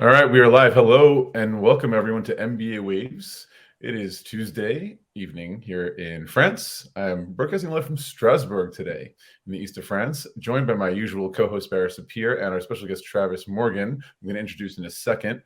All right, we are live. Hello and welcome everyone to MBA Waves. It is Tuesday evening here in France. I'm broadcasting live from Strasbourg today in the east of France, joined by my usual co-host Barris Sapir and our special guest Travis Morgan. I'm going to introduce in a second.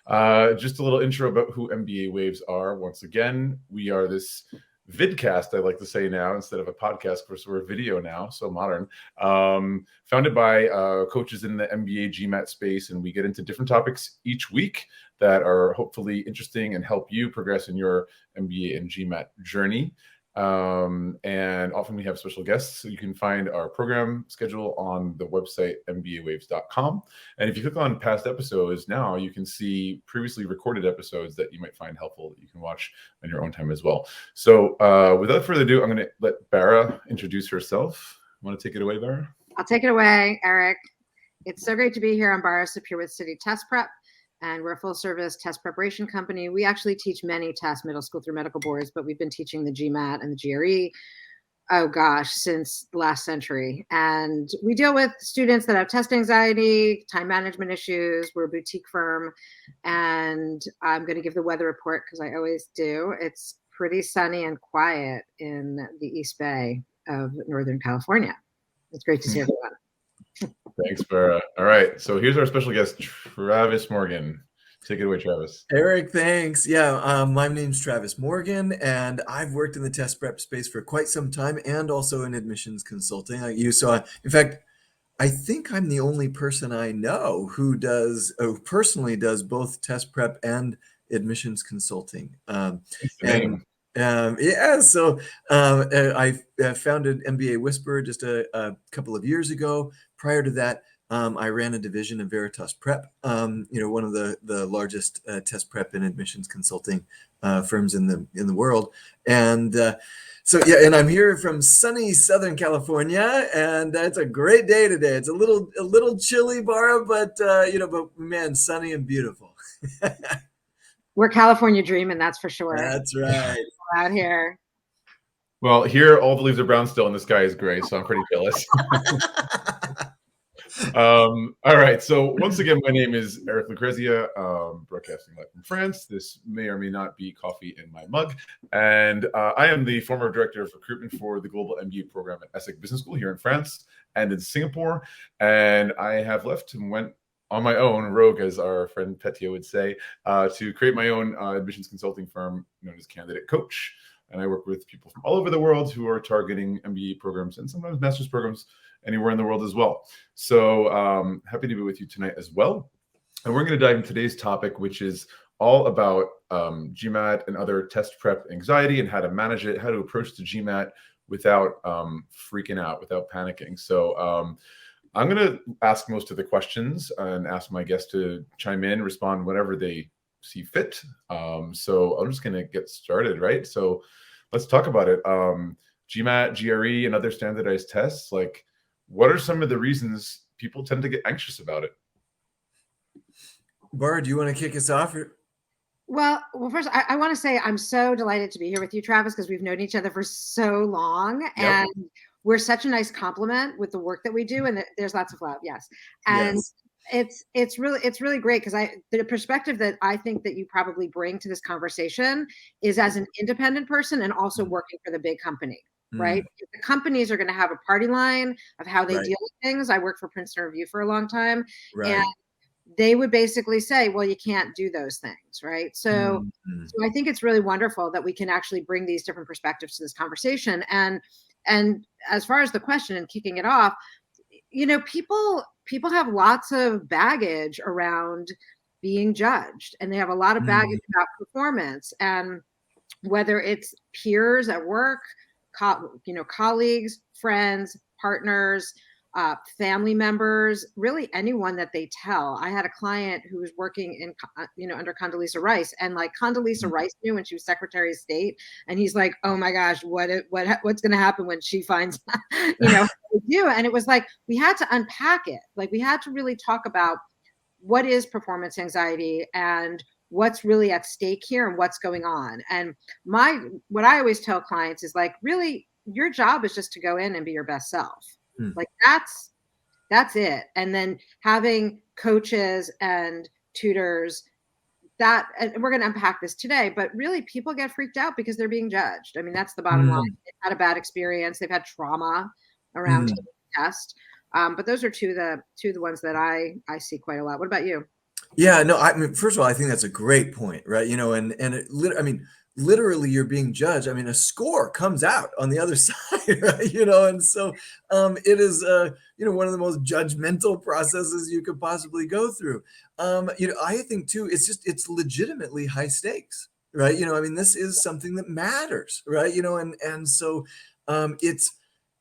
Just a little intro about who MBA Waves are. Once again, we are this vidcast, I like to say now, instead of a podcast, because we're video now, so modern. Founded by coaches in the MBA GMAT space, and we get into different topics each week that are hopefully interesting and help you progress in your MBA and GMAT journey. And often we have special guests, so you can find our program schedule on the website mbawaves.com. And if you click on past episodes now, you can see previously recorded episodes that you might find helpful that you can watch on your own time as well. So without further ado, I'm going to let Bara introduce herself. Want to take it away, Bara? I'll take it away, Eric. It's so great to be here. I'm Barris Sapir with City Test Prep, and we're a full-service test preparation company. We actually teach many tests, middle school through medical boards, but we've been teaching the GMAT and the GRE, since the last century. And we deal with students that have test anxiety, time management issues. We're a boutique firm, and I'm going to give the weather report because I always do. It's pretty sunny and quiet in the East Bay of Northern California. It's great to see everyone. Thanks, Bara. All right, so here's our special guest, Travis Morgan. Take it away, Travis. Eric, thanks. Yeah, my name's Travis Morgan, and I've worked in the test prep space for quite some time and also in admissions consulting like you. So, in fact, I think I'm the only person I know who personally does both test prep and admissions consulting. I founded MBA Whisperer just a couple of years ago. Prior to that, I ran a division of Veritas Prep, one of the largest test prep and admissions consulting firms in the world. And and I'm here from sunny Southern California, and it's a great day today. It's a little chilly, Bara, but man, sunny and beautiful. We're California dreaming, that's for sure. That's right. Out here. Well, here all the leaves are brown still, and the sky is gray, so I'm pretty jealous. All right, so once again, my name is Eric Lucrezia, broadcasting live from France. This may or may not be coffee in my mug, and I am the former director of recruitment for the global MBA program at ESSEC Business School here in France and in Singapore, and I have left and went on my own, rogue, as our friend Petya would say, to create my own admissions consulting firm known as Candidate Coach. And I work with people from all over the world who are targeting MBA programs and sometimes master's programs anywhere in the world as well. So happy to be with you tonight as well. And we're going to dive into today's topic, which is all about GMAT and other test prep anxiety and how to manage it, how to approach the GMAT without freaking out, without panicking. So I'm going to ask most of the questions and ask my guests to chime in, respond whenever they see fit. So I'm just going to get started, right? So let's talk about it. GMAT, GRE, and other standardized tests, like what are some of the reasons people tend to get anxious about it? Bara, do you want to kick us off? Well, first, I want to say I'm so delighted to be here with you, Travis, because we've known each other for so long. Yep. And we're such a nice compliment with the work that we do, and there's lots of love. Yes. And yes. It's really great because the perspective that I think that you probably bring to this conversation is as an independent person and also working for the big company, right? The companies are going to have a party line of how they deal with things. I worked for Princeton Review for a long time, and they would basically say, well, you can't do those things, right? So I think it's really wonderful that we can actually bring these different perspectives to this conversation. And as far as the question and kicking it off, people have lots of baggage around being judged, and they have a lot of baggage about performance, and whether it's peers at work, colleagues, friends, partners, family members, really anyone that they tell. I had a client who was working in, under Condoleezza Rice, and like Condoleezza Rice knew when she was Secretary of State, and he's like, oh my gosh, what's going to happen when she finds, what to do? And it was like, we had to unpack it. Like we had to really talk about what is performance anxiety and what's really at stake here and what's going on. And what I always tell clients is like, really, your job is just to go in and be your best self. Like that's it. And then having coaches and tutors, that, and we're going to unpack this today, but really people get freaked out because they're being judged. I mean, that's the bottom line. They've had a bad experience. They've had trauma around taking the test. But those are two of the ones that I see quite a lot. What about you? Yeah, no, I mean, first of all, I think that's a great point, right? I mean, literally you're being judged. I mean, a score comes out on the other side, right? And so it is, one of the most judgmental processes you could possibly go through. I think too, it's legitimately high stakes, right? I mean, this is something that matters, right? And so it's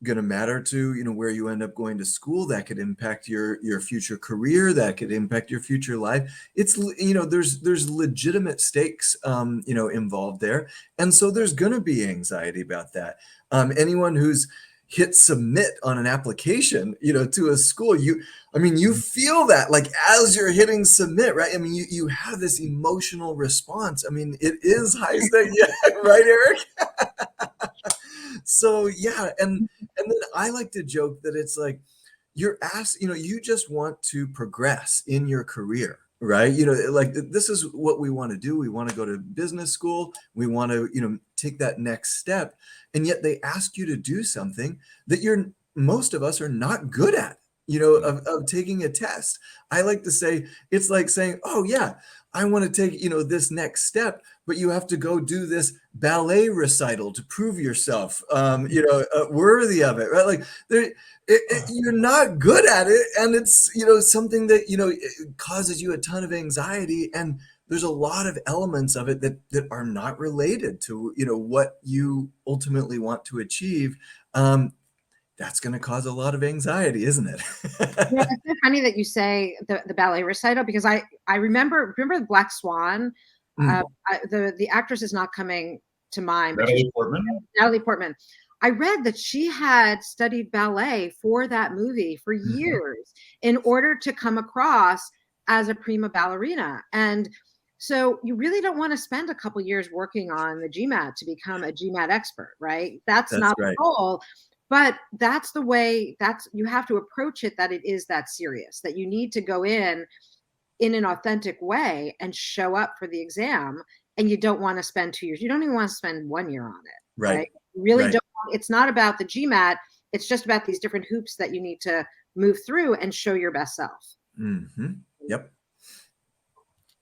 going to matter to where you end up going to school. That could impact your future career, that could impact your future life. It's there's legitimate stakes involved there, and so there's going to be anxiety about that. Anyone who's hit submit on an application to a school, you feel that, like, as you're hitting submit, right? I mean, you have this emotional response. I mean, it is high stakes. Yeah, right, Eric? So yeah, and then I like to joke that it's like you're asked, you just want to progress in your career, right? Like, this is what we want to do. We want to go to business school. We want to, take that next step. And yet they ask you to do something that most of us are not good at, of taking a test. I like to say, it's like saying, oh yeah, I want to take, this next step, but you have to go do this ballet recital to prove yourself, worthy of it, right? Like, you're not good at it, and it's something that it causes you a ton of anxiety, and there's a lot of elements of it that are not related to what you ultimately want to achieve. That's going to cause a lot of anxiety, isn't it? Yeah, it's so funny that you say the ballet recital, because I remember the Black Swan. The actress is not coming to mind, but Natalie Portman. I read that she had studied ballet for that movie for years in order to come across as a prima ballerina. And so you really don't want to spend a couple years working on the GMAT to become a GMAT expert, right? That's not right. the goal. But that's the way, you have to approach it, that it is that serious, that you need to go in an authentic way and show up for the exam. And you don't want to spend 2 years. You don't even want to spend 1 year on it. Right. You really don't. It's not about the GMAT. It's just about these different hoops that you need to move through and show your best self. Yep.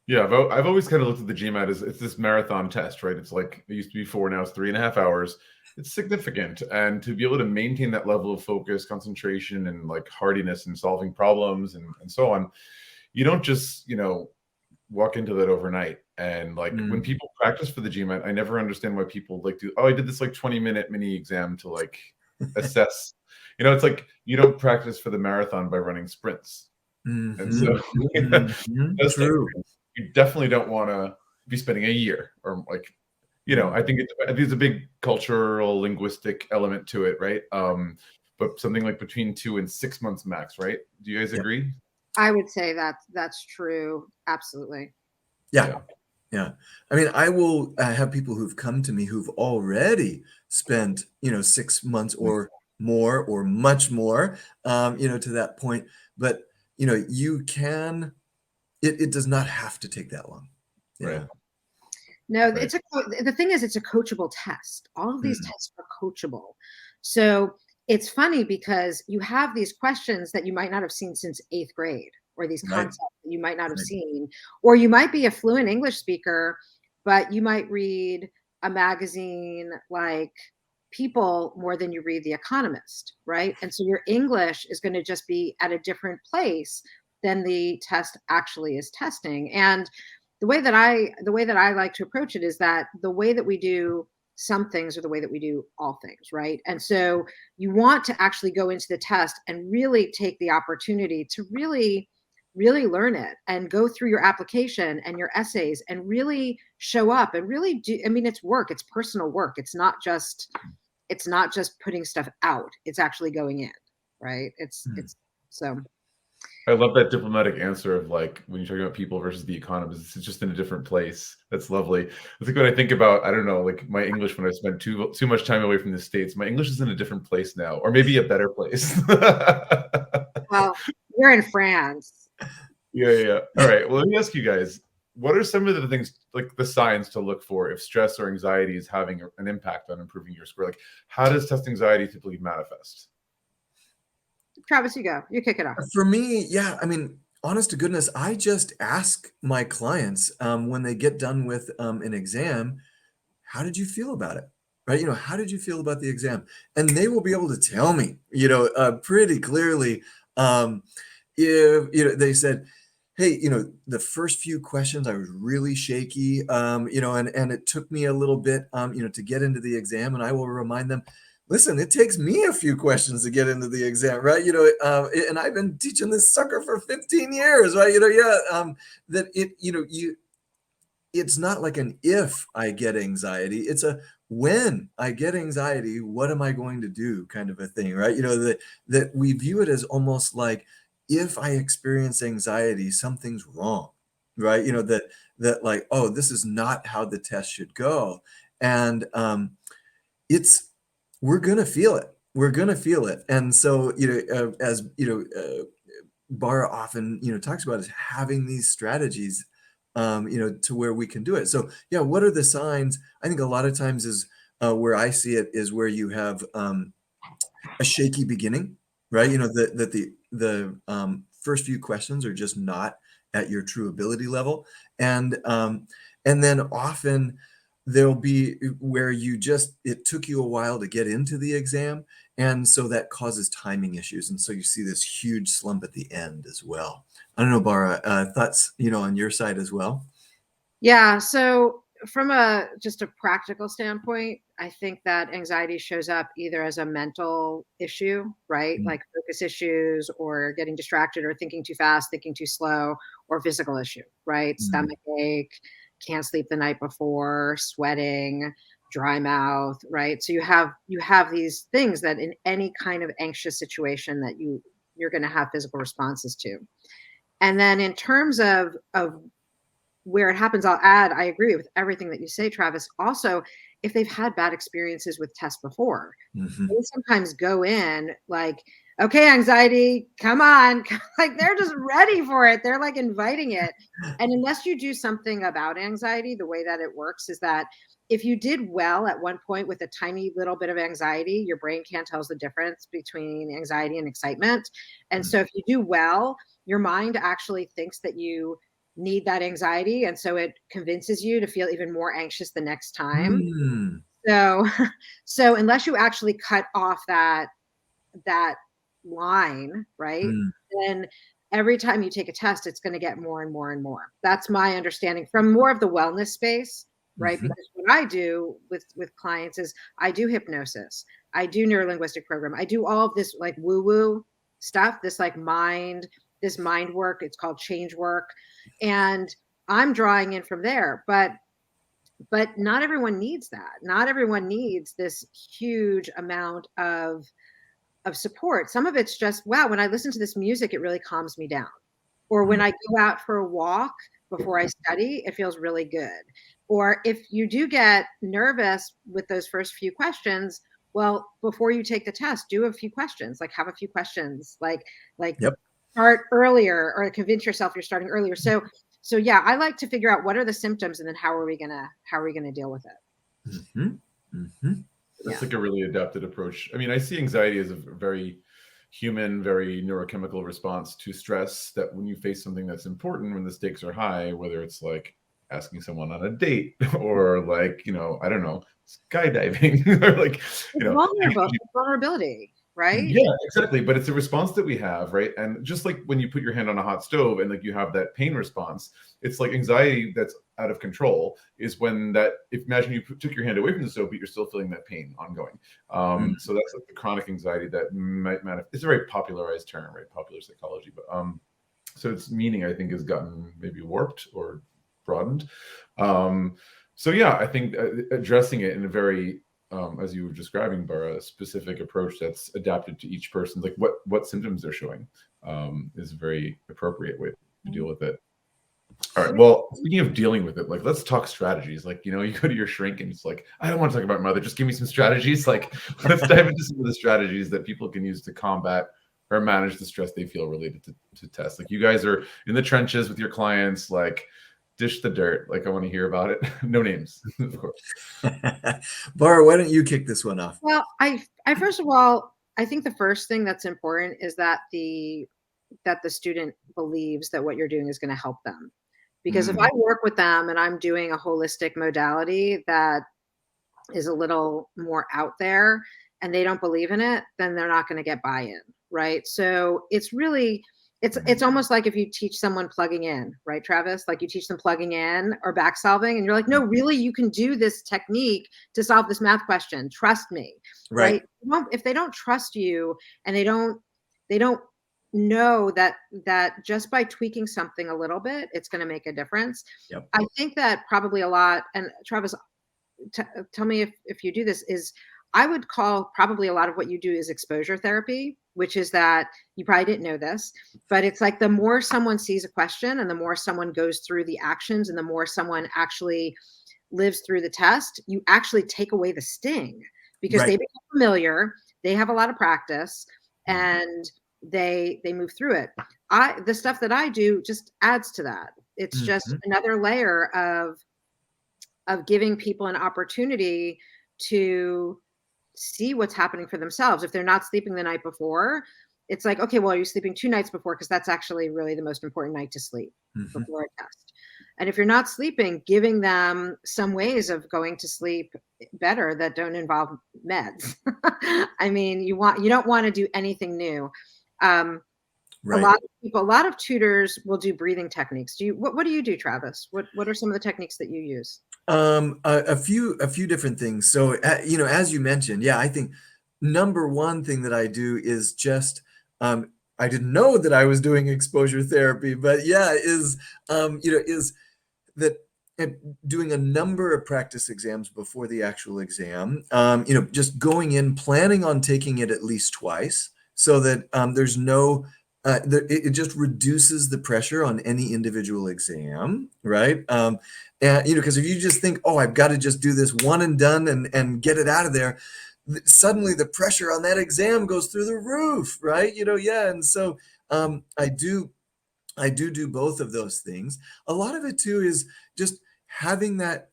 Yeah, I've always kind of looked at the GMAT as it's this marathon test, right? It's like it used to be 4, now it's 3.5 hours. It's significant, and to be able to maintain that level of focus, concentration, and like hardiness in solving problems and so on, you don't just walk into that overnight. And like when people practice for the GMAT, I never understand why people like do. Oh, I did this like 20-minute mini exam to like assess. It's like you don't practice for the marathon by running sprints, and so true. You definitely don't want to be spending a year or like. I think there's a big cultural, linguistic element to it, right? But something like between 2 and 6 months max, right? Do you guys agree? I would say that's true. Absolutely. Yeah. I mean, I will have people who've come to me who've already spent, 6 months or more or much more, to that point. But, you can, it does not have to take that long. Right. No, the thing is, it's a coachable test. All of these tests are coachable. So it's funny because you have these questions that you might not have seen since 8th grade, or these concepts that you might not have seen, or you might be a fluent English speaker, but you might read a magazine like People more than you read The Economist, right? And so your English is going to just be at a different place than the test actually is testing. And the way that I like to approach it is that the way that we do some things are the way that we do all things, right? And so you want to actually go into the test and really take the opportunity to really, really learn it and go through your application and your essays and really show up and really do. I mean, it's work, it's personal work. It's not just putting stuff out. It's actually going in, right? It's so. I love that diplomatic answer of like when you're talking about People versus The Economist, it's just in a different place. That's lovely. I think when I think about, I don't know, like my English when I spent too much time away from the States, my English is in a different place now, or maybe a better place. Well, you're in France. Yeah. All right. Well, let me ask you guys, what are some of the things, like the signs to look for if stress or anxiety is having an impact on improving your score? Like, how does test anxiety typically manifest? Travis, you go. You kick it off. For me, yeah, I mean, honest to goodness, I just ask my clients when they get done with an exam, how did you feel about it? Right? How did you feel about the exam? And they will be able to tell me, pretty clearly. If they said, hey, the first few questions I was really shaky, and it took me a little bit, to get into the exam, and I will remind them, listen, it takes me a few questions to get into the exam, right? And I've been teaching this sucker for 15 years, right? That it's not like an if I get anxiety, it's a when I get anxiety, what am I going to do kind of a thing, right? That we view it as almost like if I experience anxiety, something's wrong, right? That like, oh, this is not how the test should go. And it's we're gonna feel it. We're gonna feel it. And so, as Bara often, talks about is having these strategies, to where we can do it. So yeah, what are the signs? I think a lot of times is where I see it is where you have a shaky beginning, right? That the first few questions are just not at your true ability level, and then often there'll be where it took you a while to get into the exam, and so that causes timing issues, and so you see this huge slump at the end as well. I don't know, Bara, thoughts, on your side as well? Yeah. So from just a practical standpoint, I think that anxiety shows up either as a mental issue, right? Mm, Like focus issues or getting distracted or thinking too fast, thinking too slow, or physical issue, right? mm, Stomach ache, can't sleep the night before, sweating, dry mouth, right? So you have these things that in any kind of anxious situation that you're going to have physical responses to. And then in terms of where it happens, I'll add, I agree with everything that you say, Travis. Also, if they've had bad experiences with tests before, mhm, they sometimes go in like, okay, anxiety, come on. Like they're just ready for it. They're like inviting it. And unless you do something about anxiety, the way that it works is that if you did well at one point with a tiny little bit of anxiety, your brain can't tell the difference between anxiety and excitement. And mm, so if you do well, your mind actually thinks that you need that anxiety. And so it convinces you to feel even more anxious the next time. mm, So, so unless you actually cut off that line, right? mm, Then every time you take a test, it's going to get more and more and more. That's my understanding from more of the wellness space, right? mhm, Because what I do with clients is I do hypnosis, I do neurolinguistic program, I do all of this like woo woo stuff, this mind work. It's called change work, and I'm drawing in from there, but not everyone needs that. Not everyone needs this huge amount of support. Some of it's just, wow, when I listen to this music, it really calms me down. Or when mm, I go out for a walk before I study, it feels really good. Or if you do get nervous with those first few questions, well, before you take the test, do a few questions, like have a few questions, like yep. start earlier or convince yourself you're starting earlier. So yeah, I like to figure out what are the symptoms and then how are we gonna deal with it. Mhm, mhm, That's Yeah. like a really adapted approach. I mean, I see anxiety as a very human, very neurochemical response to stress, that when you face something that's important, when the stakes are high, whether it's like asking someone on a date or like, I don't know, skydiving or like, It's vulnerable, it's vulnerability, right? yeah, exactly. But it's a response that we have, right? And just like when you put your hand on a hot stove and like you have that pain response, it's like anxiety that's out of control is when if imagine you took your hand away from the stove, but you're still feeling that pain ongoing. mm, So that's like the chronic anxiety that might manifest. It's a very popularized term, right? Popular psychology, but so its meaning I think has gotten maybe warped or broadened. So yeah, I think addressing it in a very as you were describing, Bara, a specific approach that's adapted to each person, like what symptoms they're showing, is a very appropriate way to deal with it. All right. Well, speaking of dealing with it, like let's talk strategies. Like, you go to your shrink and it's like, I don't want to talk about mother, just give me some strategies. Like, let's dive into some of the strategies that people can use to combat or manage the stress they feel related to tests? Like, you guys are in the trenches with your clients, like, dish the dirt. Like, I want to hear about it. No names, of course. Bara, why don't you kick this one off? Well, I first of all, I think the first thing that's important is that the student believes that what you're doing is going to help them. Because if I work with them and I'm doing a holistic modality that is a little more out there and they don't believe in it, then they're not going to get buy-in, right? So it's really, it's almost like if you teach someone plugging in, right, Travis? Like, you teach them plugging in or back solving, and you're like, no, really, you can do this technique to solve this math question. Trust me, right? If they don't trust you and they don't know that just by tweaking something a little bit, it's going to make a difference. Yep. I think that probably a lot, and Travis, tell me if you do this, is I would call probably a lot of what you do is exposure therapy, which is that you probably didn't know this, but it's like the more someone sees a question and the more someone goes through the actions and the more someone actually lives through the test, you actually take away the sting because they become familiar, they have a lot of practice, and they move through it. The stuff that I do just adds to that. It's just another layer of giving people an opportunity to see what's happening for themselves. If they're not sleeping the night before, it's like, okay, well, are you sleeping 2 nights before? Because that's actually really the most important night to sleep before a test. And if you're not sleeping, giving them some ways of going to sleep better that don't involve meds. I mean, you don't want to do anything new. A lot of tutors will do breathing techniques. What do you do, Travis? What are some of the techniques that you use? A few different things. So, as you mentioned, I think number one thing that I do is just, I didn't know that I was doing exposure therapy, but is that doing a number of practice exams before the actual exam, just going in, planning on taking it at least twice so that there's no, it just reduces the pressure on any individual exam, right? And, because if you just think, oh, I've got to just do this one and done and get it out of there, suddenly the pressure on that exam goes through the roof, right? And so I do both of those things. A lot of it too is just having that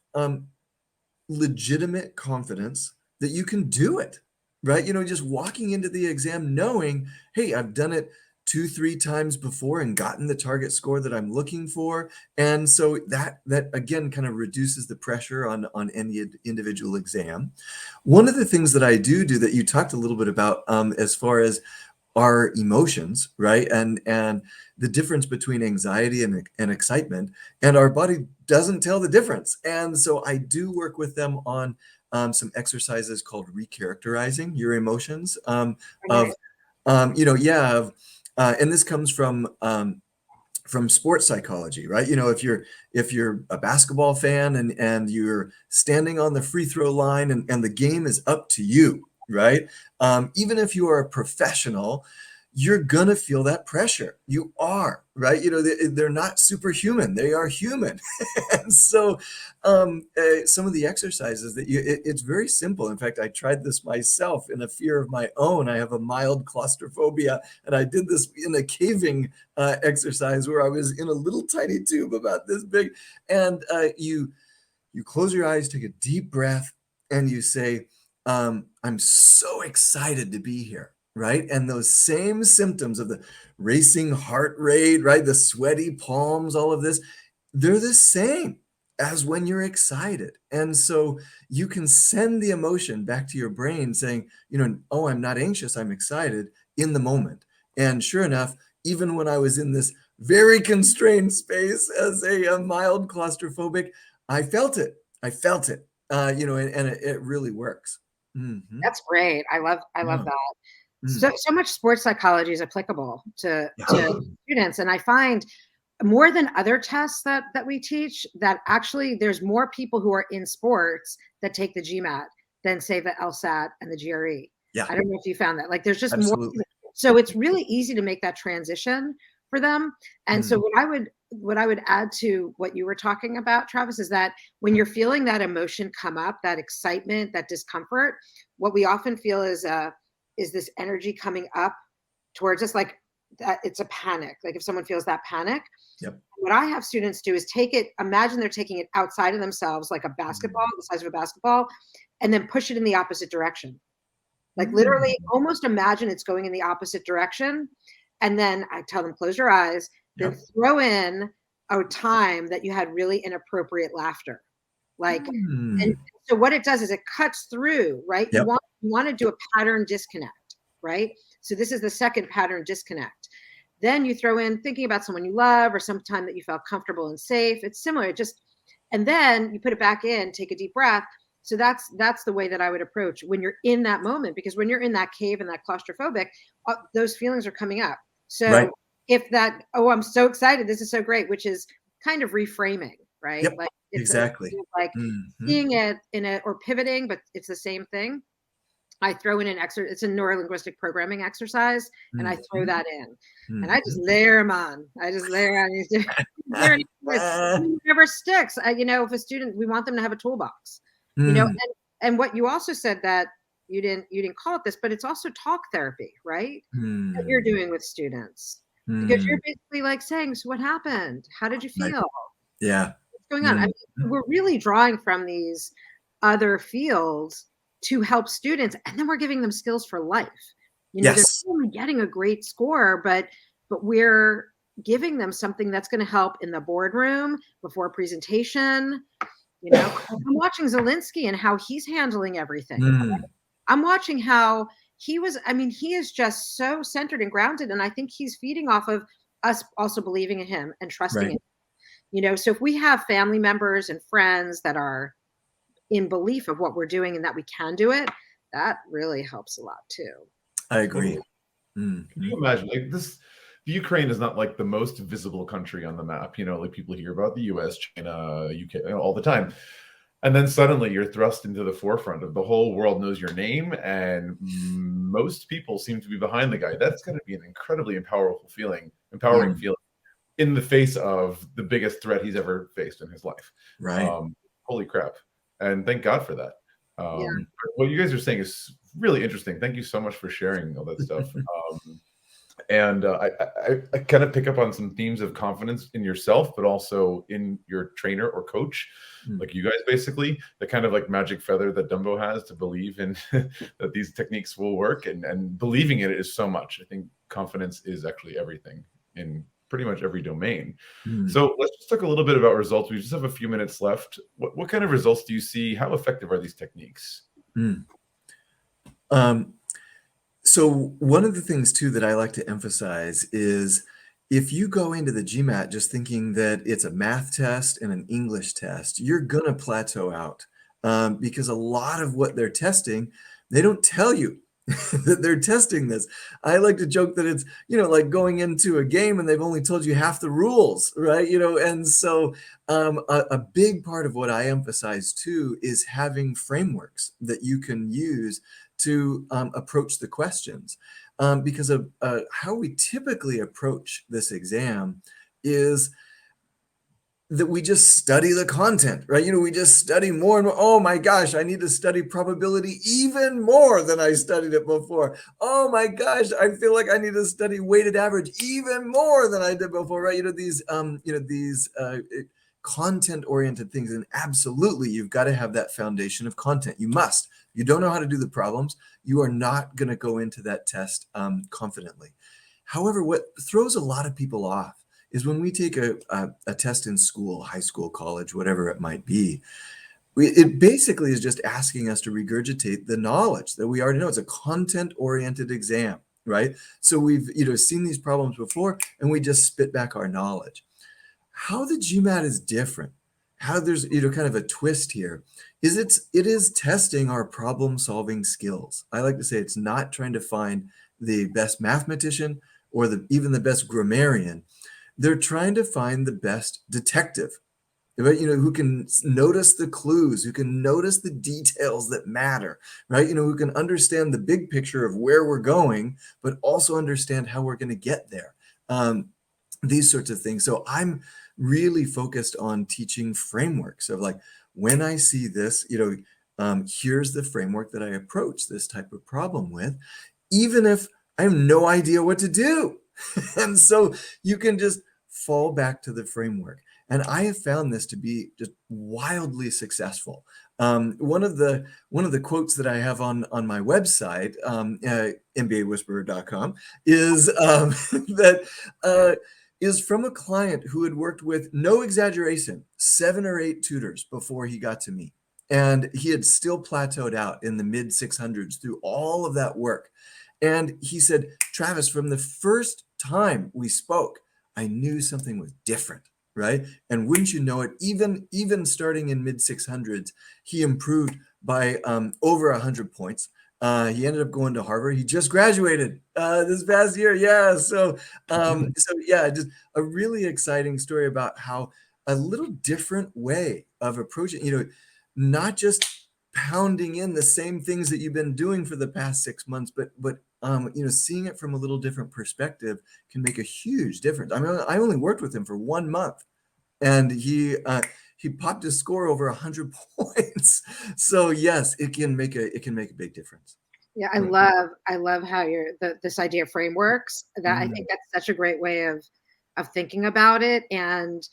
legitimate confidence that you can do it, right? Just walking into the exam knowing, hey, I've done it 2-3 times before and gotten the target score that I'm looking for. And so that again kind of reduces the pressure on any individual exam. One of the things that I do that you talked a little bit about as far as our emotions, right? And the difference between anxiety and excitement, and our body doesn't tell the difference. And so I do work with them on some exercises called recharacterizing your emotions and this comes from sports psychology, right? If you're a basketball fan and you're standing on the free throw line and the game is up to you, right? Even if you are a professional, you're going to feel that pressure. You are, right? They're not superhuman. They are human. And so some of the exercises that it's very simple. In fact, I tried this myself in a fear of my own. I have a mild claustrophobia, and I did this in a caving exercise where I was in a little tiny tube about this big. And you close your eyes, take a deep breath, and you say, I'm so excited to be here, right? And those same symptoms of the racing heart rate, right? The sweaty palms, all of this, they're the same as when you're excited. And so you can send the emotion back to your brain saying, oh, I'm not anxious, I'm excited in the moment. And sure enough, even when I was in this very constrained space as a mild claustrophobic, I felt it. And it really works. Mm-hmm. That's great. I love that. So much sports psychology is applicable to students. And I find more than other tests that we teach that actually there's more people who are in sports that take the GMAT than say the LSAT and the GRE. Yeah. I don't know if you found that. Like, there's just Absolutely. more. So it's really easy to make that transition for them. And so what I would add to what you were talking about, Travis, is that when you're feeling that emotion come up, that excitement, that discomfort, what we often feel is this energy coming up towards us, like that it's a panic. Like if someone feels that panic, Yep. what I have students do is imagine they're taking it outside of themselves, like a basketball, the size of a basketball, and then push it in the opposite direction. Like literally almost imagine it's going in the opposite direction. And then I tell them, close your eyes, then throw in a time that you had really inappropriate laughter. Like, and so what it does is it cuts through, right? Yep. You want to do a pattern disconnect, right? So this is the second pattern disconnect. Then you throw in thinking about someone you love or some time that you felt comfortable and safe. It's similar, and then you put it back in, take a deep breath. So that's the way that I would approach when you're in that moment, because when you're in that cave and that claustrophobic, those feelings are coming up. So if that, oh, I'm so excited, this is so great, which is kind of reframing, right? Yep, like it's exactly. like seeing it or pivoting, but it's the same thing. I throw in an exercise. It's a neurolinguistic programming exercise, and I throw that in, and I just layer them on. I just layer on. It never sticks. If a student, we want them to have a toolbox, and what you also said that you didn't call it this, but it's also talk therapy, right? That you're doing with students, because you're basically like saying, so what happened? How did you feel? Right. Yeah. What's going on? I mean, we're really drawing from these other fields to help students, and then we're giving them skills for life. They're only getting a great score, but we're giving them something that's going to help in the boardroom before a presentation. I'm watching Zelensky and how he's handling everything. I'm watching how he is just so centered and grounded, and I think he's feeding off of us also believing in him and trusting him. So if we have family members and friends that are in belief of what we're doing and that we can do it, that really helps a lot too. I agree. Can you imagine, like, this? The Ukraine is not like the most visible country on the map. Like people hear about the US, China, UK all the time. And then suddenly you're thrust into the forefront of the whole world knows your name, and most people seem to be behind the guy. That's going to be an incredibly empowering feeling in the face of the biggest threat he's ever faced in his life. Right. Holy crap. And thank God for that. What you guys are saying is really interesting. Thank you so much for sharing all that stuff. And I kind of pick up on some themes of confidence in yourself, but also in your trainer or coach, like you guys, basically the kind of like magic feather that Dumbo has to believe in that these techniques will work, and believing in it is so much. I think confidence is actually everything in pretty much every domain. So let's just talk a little bit about results. We just have a few minutes left. What kind of results do you see? How effective are these techniques? So one of the things too that I like to emphasize is if you go into the GMAT just thinking that it's a math test and an English test, you're going to plateau out because a lot of what they're testing, they don't tell you that they're testing this. I like to joke that it's, like going into a game and they've only told you half the rules, right? And so a big part of what I emphasize too is having frameworks that you can use to approach the questions, because of how we typically approach this exam is that we just study the content, right? We just study more and more. Oh my gosh, I need to study probability even more than I studied it before. Oh my gosh, I feel like I need to study weighted average even more than I did before, right? These content-oriented things, and absolutely, you've got to have that foundation of content. You must. You don't know how to do the problems, you are not going to go into that test confidently. However, what throws a lot of people off is when we take a test in school, high school, college, whatever it might be, it basically is just asking us to regurgitate the knowledge that we already know. It's a content-oriented exam, right? So we've seen these problems before, and we just spit back our knowledge. How the GMAT is different, how there's kind of a twist here, is it is testing our problem-solving skills. I like to say it's not trying to find the best mathematician or even the best grammarian. They're trying to find the best detective, right? Who can notice the clues, who can notice the details that matter, right? Who can understand the big picture of where we're going, but also understand how we're going to get there. These sorts of things. So I'm really focused on teaching frameworks of like, when I see this, here's the framework that I approach this type of problem with, even if I have no idea what to do. And so you can just fall back to the framework. And I have found this to be just wildly successful. One of the quotes that I have on my website, mbawhisperer.com, is that is from a client who had worked with, no exaggeration, 7 or 8 tutors before he got to me. And he had still plateaued out in the mid 600s through all of that work. And he said, Travis, from the first time we spoke, I knew something was different, right? And wouldn't you know it, even starting in mid 600s, he improved by over 100 points. He ended up going to Harvard. He just graduated this past year. Yeah. So yeah, just a really exciting story about how a little different way of approaching, not just pounding in the same things that you've been doing for the past 6 months, but seeing it from a little different perspective can make a huge difference. I mean, I only worked with him for 1 month, and he popped his score over 100 points. So yes, it can make a big difference. Yeah, I love how this idea of frameworks. That I think that's such a great way of thinking about it, and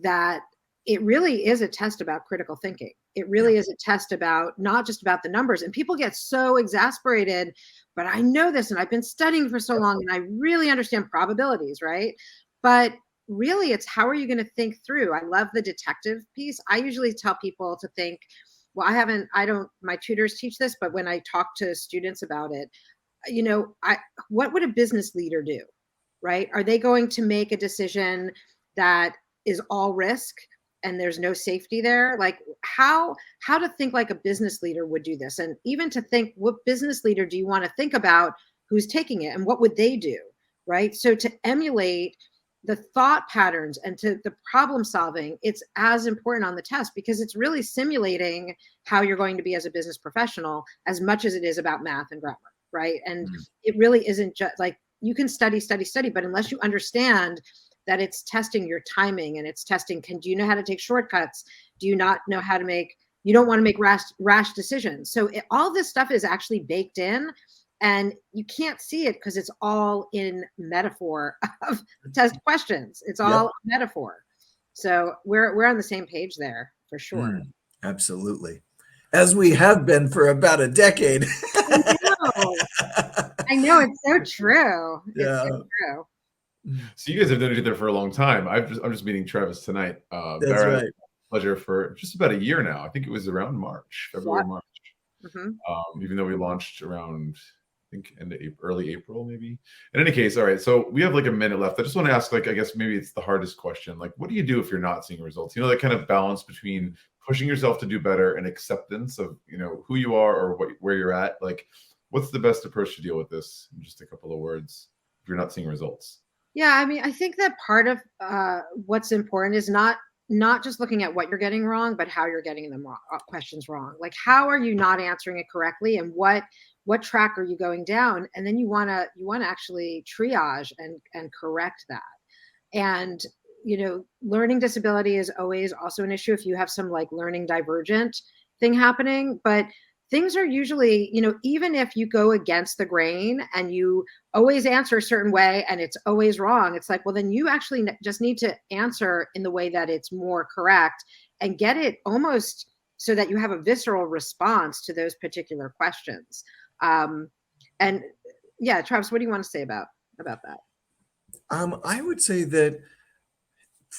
that it really is a test about critical thinking. It really is a test about not just about the numbers. And people get so exasperated, but I know this and I've been studying for so long and I really understand probabilities, right? But really it's how are you going to think through? I love the detective piece. I usually tell people to think, well, my tutors teach this, but when I talk to students about it, what would a business leader do, right? Are they going to make a decision that is all risk and there's no safety there? Like how to think like a business leader would do this, and even to think, what business leader do you want to think about who's taking it and what would they do, right? So to emulate the thought patterns and to the problem solving, it's as important on the test because it's really simulating how you're going to be as a business professional as much as it is about math and grammar, right? And it really isn't just like you can study, but unless you understand that it's testing your timing and it's testing, do you know how to take shortcuts? Do you not know how to you don't want to make rash decisions. So all this stuff is actually baked in and you can't see it because it's all in metaphor of test questions. It's all metaphor. So we're on the same page there for sure. Absolutely. As we have been for about a decade. I know, it's so true. Yeah. It's so true. So you guys have known each other for a long time. I'm just meeting Travis tonight. That's Barrett, right. Pleasure for just about a year now. I think it was around February, March. Even though we launched around, I think, early April, maybe. In any case, all right. So we have like a minute left. I just want to ask, I guess maybe it's the hardest question. Like, what do you do if you're not seeing results? That kind of balance between pushing yourself to do better and acceptance of, who you are or where you're at. Like, what's the best approach to deal with this? In just a couple of words, if you're not seeing results. Yeah, I mean, I think that part of what's important is not just looking at what you're getting wrong, but how you're getting them questions wrong. Like, how are you not answering it correctly, and what track are you going down? And then you want to actually triage and correct that. And learning disability is always also an issue if you have some like learning divergent thing happening, but things are usually, even if you go against the grain and you always answer a certain way and it's always wrong, it's like, well, then you actually just need to answer in the way that it's more correct and get it almost so that you have a visceral response to those particular questions. And yeah, Travis, what do you want to say about that? I would say that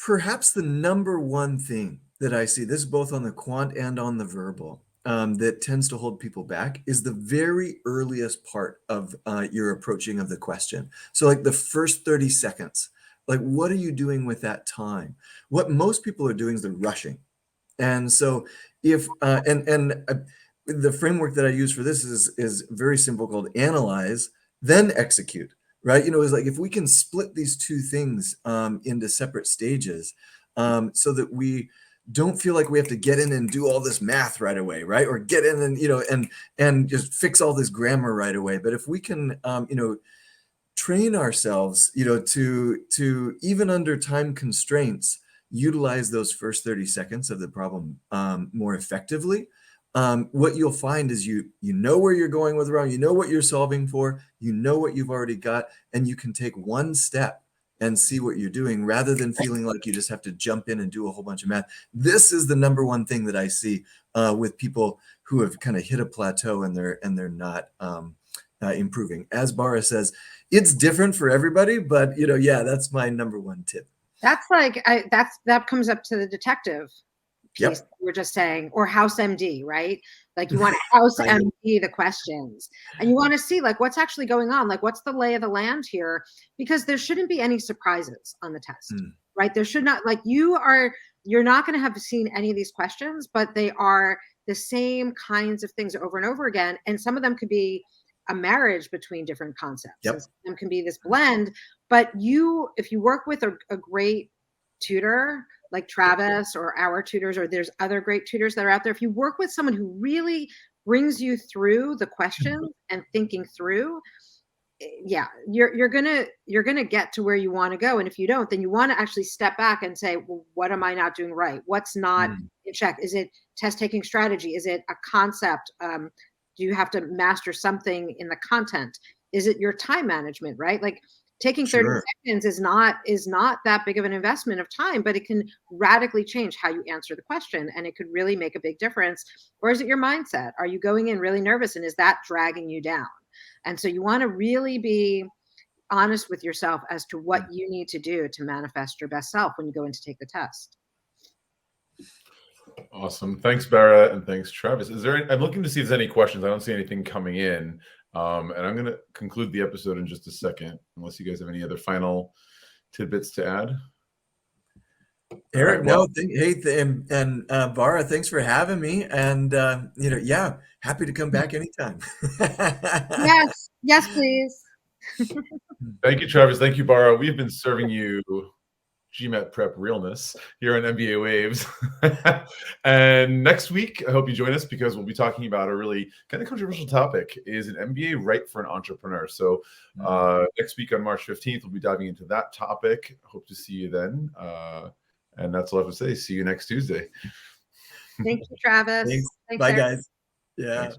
perhaps the number one thing that I see, this is both on the quant and on the verbal, that tends to hold people back is the very earliest part of your approaching of the question. So like the first 30 seconds, like what are you doing with that time? What most people are doing is they're rushing. And so if, the framework that I use for this is very simple, called analyze, then execute, right? It's like if we can split these two things into separate stages so that we don't feel like we have to get in and do all this math right away, right? Or get in and, and just fix all this grammar right away. But if we can, train ourselves, to even under time constraints, utilize those first 30 seconds of the problem more effectively, what you'll find is you know where you're going with wrong, you know what you're solving for, you know what you've already got, and you can take one step and see what you're doing rather than feeling like you just have to jump in and do a whole bunch of math. This is the number one thing that I see with people who have kind of hit a plateau and they're not improving. As Bara says, it's different for everybody, but yeah, that's my number one tip. That's like that comes up to the detective piece Yep. we were just saying, or house MD, right? Like you want to house Right. MD the questions, and you want to see like what's actually going on, like what's the lay of the land here, because there shouldn't be any surprises on the test, right? There should not, like you're not going to have seen any of these questions, but they are the same kinds of things over and over again, and some of them could be a marriage between different concepts. Yep. And some of them can be this blend, but if you work with a great tutor like Travis or our tutors, or there's other great tutors that are out there, if you work with someone who really brings you through the questions and thinking through, yeah, you're gonna get to where you want to go. And if you don't, then you want to actually step back and say, well, what am I not doing right? What's not in check? Is it test taking strategy? Is it a concept? Do you have to master something in the content? Is it your time management, right? Like taking 30 seconds is not that big of an investment of time, but it can radically change how you answer the question, and it could really make a big difference. Or is it your mindset? Are you going in really nervous, and is that dragging you down? And so you want to really be honest with yourself as to what you need to do to manifest your best self when you go in to take the test. Awesome. Thanks, Bara, and thanks, Travis. I'm looking to see if there's any questions. I don't see anything coming in. And I'm going to conclude the episode in just a second, unless you guys have any other final tidbits to add. Eric, right, well, and Bara, thanks for having me. And, yeah, happy to come back anytime. Yes, please. Thank you, Travis. Thank you, Bara. We've been serving you GMAT prep realness here on MBA Waves. And next week, I hope you join us because we'll be talking about a really kind of controversial topic. Is an MBA right for an entrepreneur? So next week on March 15th, we'll be diving into that topic. Hope to see you then. And that's all I have to say. See you next Tuesday. Thank you, Travis. Thanks. Bye, guys. Yeah. Thanks.